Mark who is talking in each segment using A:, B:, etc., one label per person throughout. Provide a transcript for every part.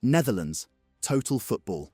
A: Netherlands, total football.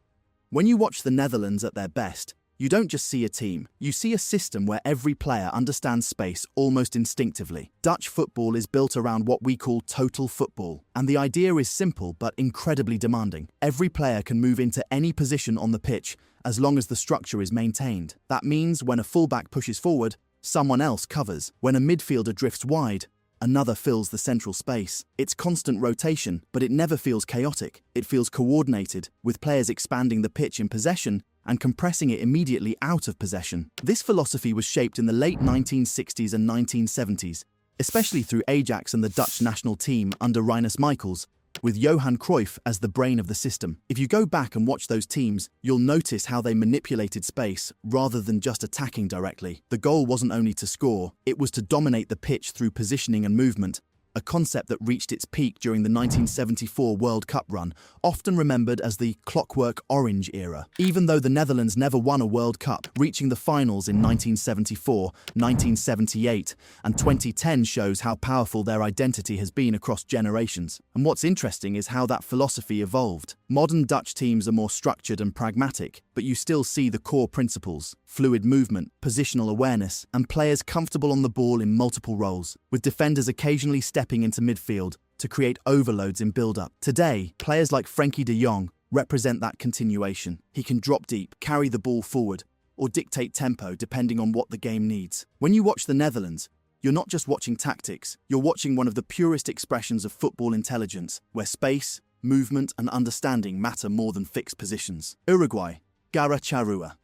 A: When you watch the Netherlands at their best, you don't just see a team, you see a system where every player understands space almost instinctively. Dutch football is built around what we call total football, and the idea is simple but incredibly demanding. Every player can move into any position on the pitch as long as the structure is maintained. That means when a fullback pushes forward, someone else covers. When a midfielder drifts wide, another fills the central space. It's constant rotation, but it never feels chaotic. It feels coordinated, with players expanding the pitch in possession and compressing it immediately out of possession. This philosophy was shaped in the late 1960s and 1970s, especially through Ajax and the Dutch national team under Rinus Michels, with Johan Cruyff as the brain of the system. If you go back and watch those teams, you'll notice how they manipulated space rather than just attacking directly. The goal wasn't only to score, it was to dominate the pitch through positioning and movement, a concept that reached its peak during the 1974 World Cup run, often remembered as the Clockwork Orange era. Even though the Netherlands never won a World Cup, reaching the finals in 1974, 1978, and 2010 shows how powerful their identity has been across generations. And what's interesting is how that philosophy evolved. Modern Dutch teams are more structured and pragmatic, but you still see the core principles: fluid movement, positional awareness, and players comfortable on the ball in multiple roles, with defenders occasionally stepping into midfield to create overloads in build-up. Today, players like Frenkie de Jong represent that continuation. He can drop deep, carry the ball forward, or dictate tempo depending on what the game needs. When you watch the Netherlands, you're not just watching tactics, you're watching one of the purest expressions of football intelligence, where space, movement, and understanding matter more than fixed positions. Uruguay, Garra Charrua.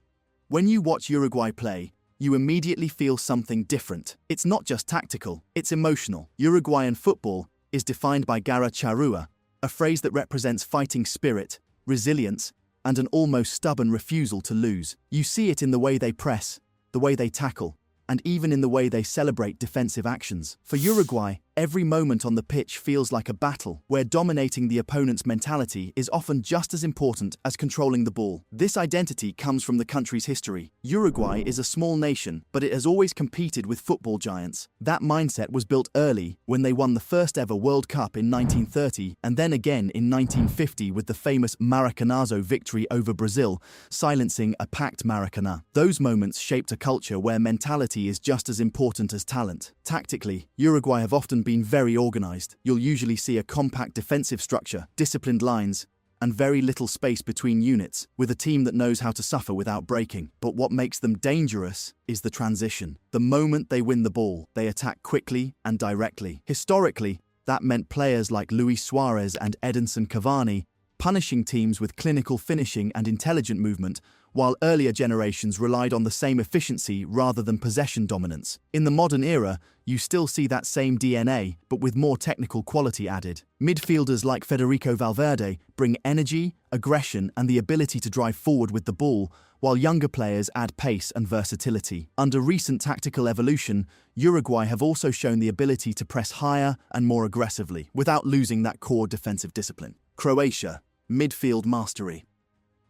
A: When you watch Uruguay play, you immediately feel something different. It's not just tactical, it's emotional. Uruguayan football is defined by Garra Charrua, a phrase that represents fighting spirit, resilience, and an almost stubborn refusal to lose. You see it in the way they press, the way they tackle, and even in the way they celebrate defensive actions. For Uruguay, every moment on the pitch feels like a battle, where dominating the opponent's mentality is often just as important as controlling the ball. This identity comes from the country's history. Uruguay is a small nation, but it has always competed with football giants. That mindset was built early when they won the first ever World Cup in 1930, and then again in 1950 with the famous Maracanazo victory over Brazil, silencing a packed Maracanã. Those moments shaped a culture where mentality is just as important as talent. Tactically, Uruguay have often been very organized. You'll usually see a compact defensive structure, disciplined lines, and very little space between units, with a team that knows how to suffer without breaking. But what makes them dangerous is the transition. The moment they win the ball, they attack quickly and directly. Historically, that meant players like Luis Suarez and Edinson Cavani punishing teams with clinical finishing and intelligent movement, while earlier generations relied on the same efficiency rather than possession dominance. In the modern era, you still see that same DNA, but with more technical quality added. Midfielders like Federico Valverde bring energy, aggression, and the ability to drive forward with the ball, while younger players add pace and versatility. Under recent tactical evolution, Uruguay have also shown the ability to press higher and more aggressively, without losing that core defensive discipline. Croatia, midfield mastery.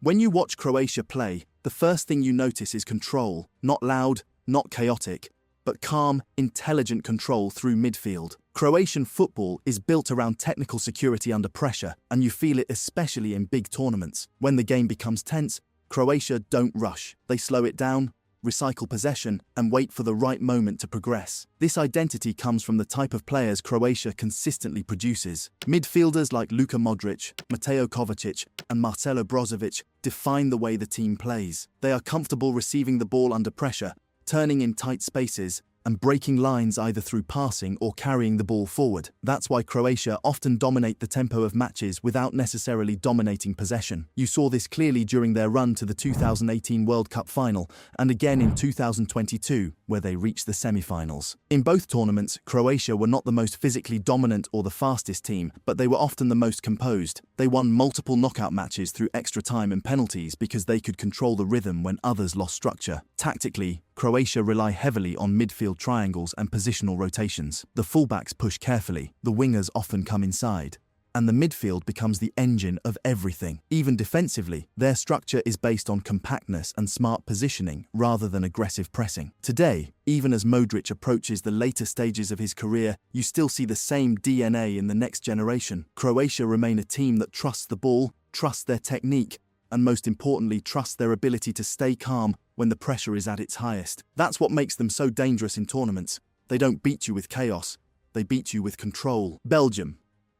A: When you watch Croatia play, the first thing you notice is control, not loud, not chaotic, but calm, intelligent control through midfield. Croatian football is built around technical security under pressure, and you feel it especially in big tournaments. When the game becomes tense, Croatia don't rush. They slow it down, recycle possession, and wait for the right moment to progress. This identity comes from the type of players Croatia consistently produces. Midfielders like Luka Modric, Mateo Kovacic, and Marcelo Brozovic define the way the team plays. They are comfortable receiving the ball under pressure, turning in tight spaces, and breaking lines either through passing or carrying the ball forward. That's why Croatia often dominate the tempo of matches without necessarily dominating possession. You saw this clearly during their run to the 2018 World Cup final, and again in 2022, where they reached the semi-finals. In both tournaments, Croatia were not the most physically dominant or the fastest team, but they were often the most composed. They won multiple knockout matches through extra time and penalties because they could control the rhythm when others lost structure. Tactically, Croatia rely heavily on midfield triangles and positional rotations. The fullbacks push carefully, the wingers often come inside, and the midfield becomes the engine of everything. Even defensively, their structure is based on compactness and smart positioning rather than aggressive pressing. Today, even as Modric approaches the later stages of his career, you still see the same DNA in the next generation. Croatia remain a team that trusts the ball, trusts their technique, and most importantly, trusts their ability to stay calm when the pressure is at its highest. That's what makes them so dangerous in tournaments. They don't beat you with chaos, they beat you with control. Belgium,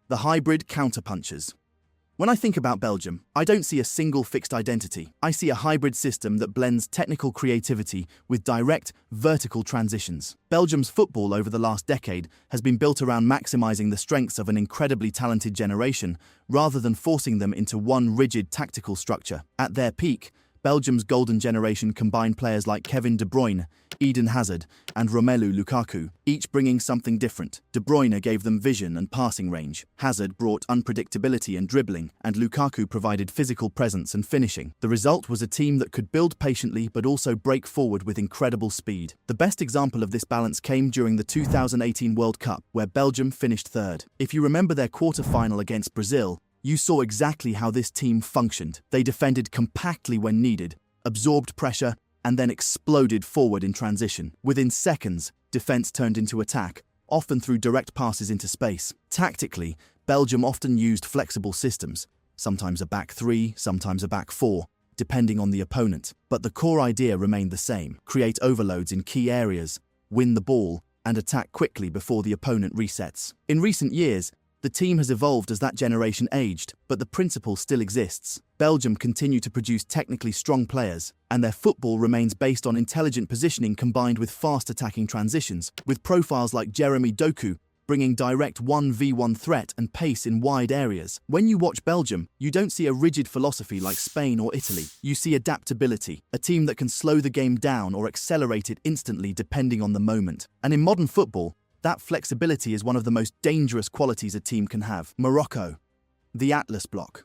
A: the hybrid counterpunchers. When I think about Belgium, I don't see a single fixed identity. I see a hybrid system that blends technical creativity with direct, vertical transitions. Belgium's football over the last decade has been built around maximizing the strengths of an incredibly talented generation rather than forcing them into one rigid tactical structure. At their peak, Belgium's golden generation combined players like Kevin De Bruyne, Eden Hazard, and Romelu Lukaku, each bringing something different. De Bruyne gave them vision and passing range. Hazard brought unpredictability and dribbling, and Lukaku provided physical presence and finishing. The result was a team that could build patiently but also break forward with incredible speed. The best example of this balance came during the 2018 World Cup, where Belgium finished third. If you remember their quarter-final against Brazil, you saw exactly how this team functioned. They defended compactly when needed, absorbed pressure, and then exploded forward in transition. Within seconds, defense turned into attack, often through direct passes into space. Tactically, Belgium often used flexible systems, sometimes a back three, sometimes a back four, depending on the opponent. But the core idea remained the same: create overloads in key areas, win the ball, and attack quickly before the opponent resets. In recent years, the team has evolved as that generation aged, but the principle still exists. Belgium continue to produce technically strong players, and their football remains based on intelligent positioning combined with fast attacking transitions, with profiles like Jeremy Doku bringing direct 1v1 threat and pace in wide areas. When you watch Belgium, you don't see a rigid philosophy like Spain or Italy. You see adaptability, a team that can slow the game down or accelerate it instantly depending on the moment. And in modern football, that flexibility is one of the most dangerous qualities a team can have. Morocco, the Atlas block.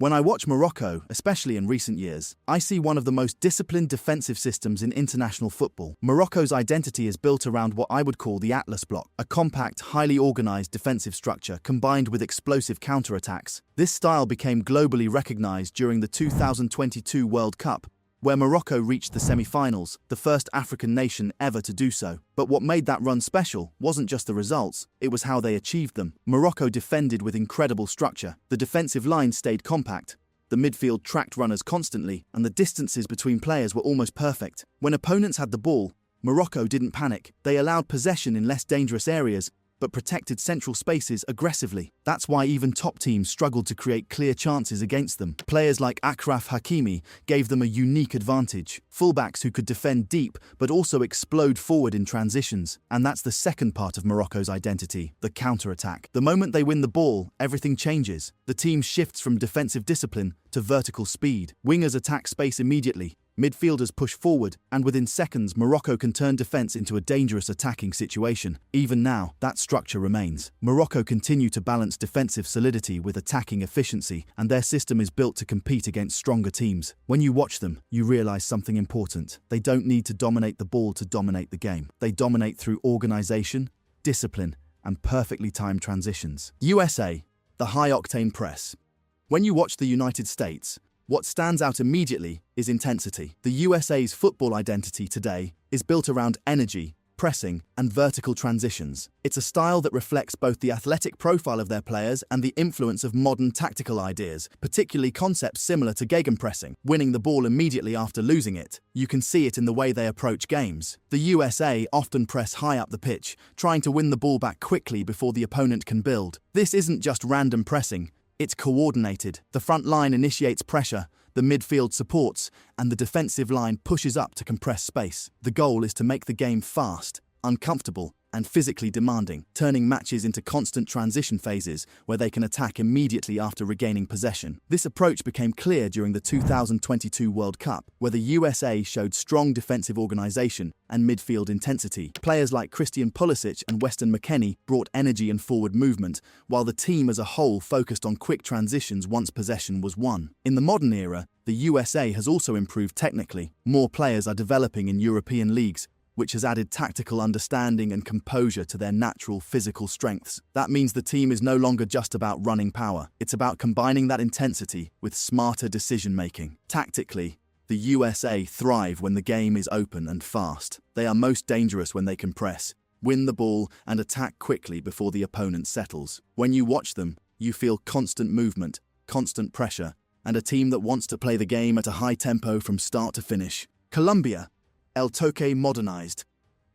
A: When I watch Morocco, especially in recent years, I see one of the most disciplined defensive systems in international football. Morocco's identity is built around what I would call the Atlas block, a compact, highly organized defensive structure combined with explosive counterattacks. This style became globally recognized during the 2022 World Cup, where Morocco reached the semi-finals, the first African nation ever to do so. But what made that run special wasn't just the results, it was how they achieved them. Morocco defended with incredible structure. The defensive line stayed compact, the midfield tracked runners constantly, and the distances between players were almost perfect. When opponents had the ball, Morocco didn't panic. They allowed possession in less dangerous areas, but protected central spaces aggressively. That's why even top teams struggled to create clear chances against them. Players like Achraf Hakimi gave them a unique advantage. Fullbacks who could defend deep but also explode forward in transitions. And that's the second part of Morocco's identity, the counter-attack. The moment they win the ball, everything changes. The team shifts from defensive discipline to vertical speed. Wingers attack space immediately. Midfielders push forward, and within seconds, Morocco can turn defense into a dangerous attacking situation. Even now, that structure remains. Morocco continue to balance defensive solidity with attacking efficiency, and their system is built to compete against stronger teams. When you watch them, you realize something important. They don't need to dominate the ball to dominate the game. They dominate through organization, discipline, and perfectly timed transitions. USA, the high-octane press. When you watch the United States, what stands out immediately is intensity. The USA's football identity today is built around energy, pressing, and vertical transitions. It's a style that reflects both the athletic profile of their players and the influence of modern tactical ideas, particularly concepts similar to gegenpressing, winning the ball immediately after losing it. You can see it in the way they approach games. The USA often press high up the pitch, trying to win the ball back quickly before the opponent can build. This isn't just random pressing. It's coordinated. The front line initiates pressure, the midfield supports, and the defensive line pushes up to compress space. The goal is to make the game fast, uncomfortable, and physically demanding, turning matches into constant transition phases where they can attack immediately after regaining possession. This approach became clear during the 2022 World Cup, where the USA showed strong defensive organization and midfield intensity. Players like Christian Pulisic and Weston McKennie brought energy and forward movement, while the team as a whole focused on quick transitions once possession was won. In the modern era, the USA has also improved technically. More players are developing in European leagues, which has added tactical understanding and composure to their natural physical strengths. That means the team is no longer just about running power. It's about combining that intensity with smarter decision-making. Tactically, the USA thrive when the game is open and fast. They are most dangerous when they can press, win the ball, and attack quickly before the opponent settles. When you watch them, you feel constant movement, constant pressure, and a team that wants to play the game at a high tempo from start to finish. Colombia ElTo modernized.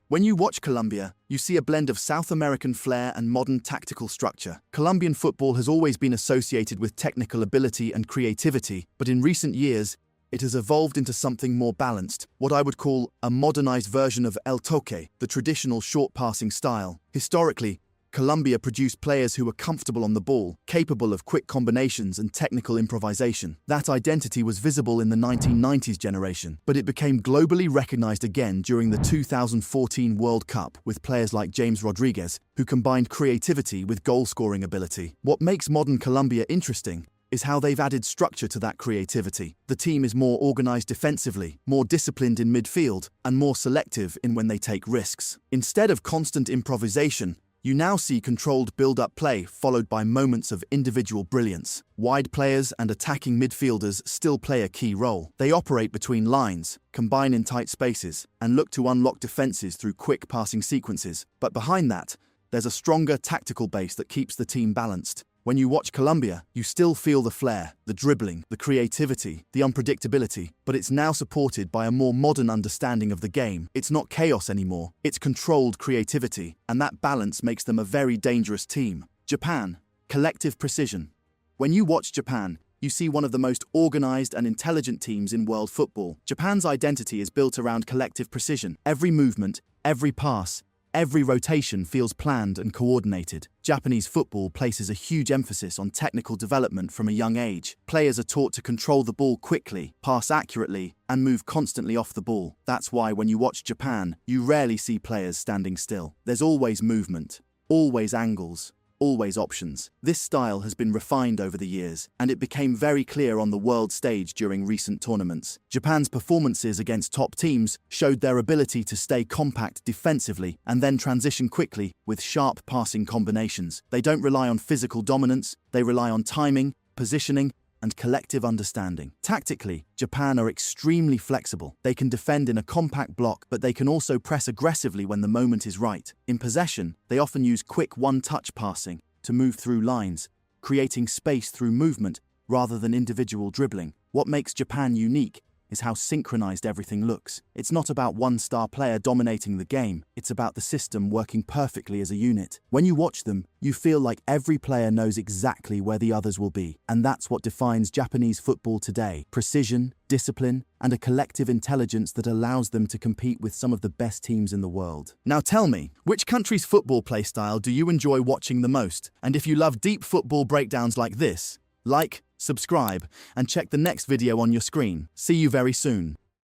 A: When you watch Colombia, you see a blend of South American flair and modern tactical structure. Colombian football has always been associated with technical ability and creativity, but in recent years, it has evolved into something more balanced, what I would call a modernized version of ElTo, the traditional short passing style. Historically, Colombia produced players who were comfortable on the ball, capable of quick combinations and technical improvisation. That identity was visible in the 1990s generation, but it became globally recognized again during the 2014 World Cup with players like James Rodriguez, who combined creativity with goal-scoring ability. What makes modern Colombia interesting is how they've added structure to that creativity. The team is more organized defensively, more disciplined in midfield, and more selective in when they take risks. Instead of constant improvisation, you now see controlled build-up play followed by moments of individual brilliance. Wide players and attacking midfielders still play a key role. They operate between lines, combine in tight spaces, and look to unlock defenses through quick passing sequences. But behind that, there's a stronger tactical base that keeps the team balanced. When you watch Colombia, you still feel the flair, the dribbling, the creativity, the unpredictability, but it's now supported by a more modern understanding of the game. It's not chaos anymore, it's controlled creativity, and that balance makes them a very dangerous team. Japan, collective precision. When you watch Japan, you see one of the most organized and intelligent teams in world football. Japan's identity is built around collective precision. Every movement, every pass, every rotation feels planned and coordinated. Japanese football places a huge emphasis on technical development from a young age. Players are taught to control the ball quickly, pass accurately, and move constantly off the ball. That's why when you watch Japan, you rarely see players standing still. There's always movement, always angles, always options. This style has been refined over the years, and it became very clear on the world stage during recent tournaments. Japan's performances against top teams showed their ability to stay compact defensively and then transition quickly with sharp passing combinations. They don't rely on physical dominance, they rely on timing, positioning, and collective understanding. Tactically, Japan are extremely flexible. They can defend in a compact block, but they can also press aggressively when the moment is right. In possession, they often use quick one-touch passing to move through lines, creating space through movement rather than individual dribbling. What makes Japan unique is how synchronized everything looks. It's not about one star player dominating the game, it's about the system working perfectly as a unit. When you watch them, you feel like every player knows exactly where the others will be, and that's what defines Japanese football today. Precision, discipline, and a collective intelligence that allows them to compete with some of the best teams in the world. Now tell me, which country's football playstyle do you enjoy watching the most? And if you love deep football breakdowns like this, like, subscribe, and check the next video on your screen. See you very soon.